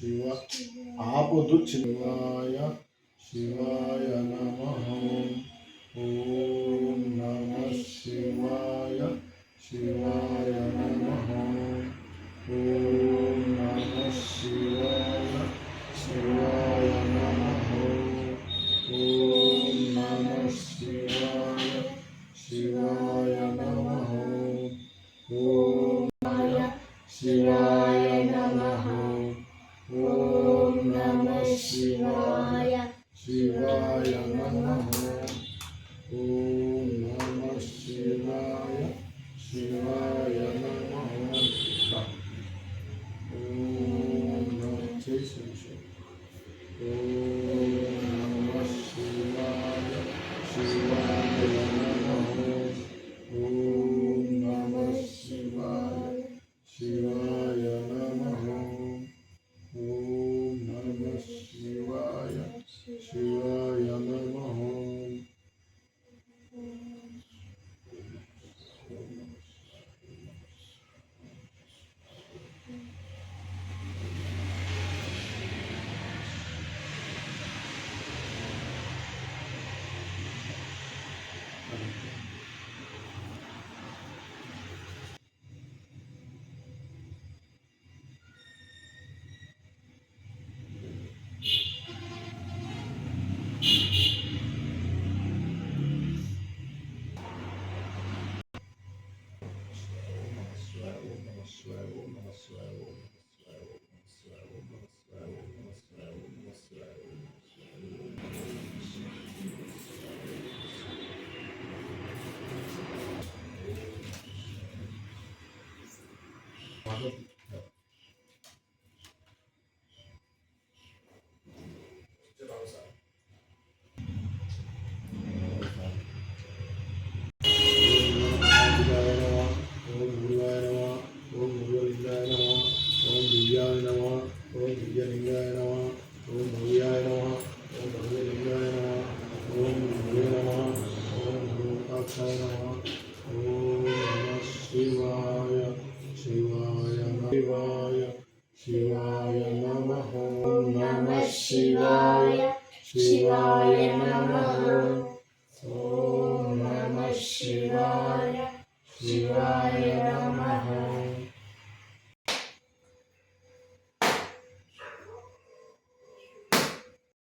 శివ ఆపొద్దు శివాయ శివాయ నమః. ఓం నమః శివాయ శివాయ నమః. ఓం నమః శివాయ శివాయ నమః. ఓం నమః శివాయ శివాయ నమః. ఓం శివాయ నమః. ఓం నమః శివాయ శివాయ నమః. ఓం నమః శివాయ శివాయ నమః. ఓం నమః శివాయ శివాయ నమః. ఓం నమః శివాయ శివాయ నమః. ఓం నమః శివాయ శివాయ నమః. శివాయ నమః. ఓం నమః శివాయ శివాయ నమః. ఓం నమః శివాయ శివాయ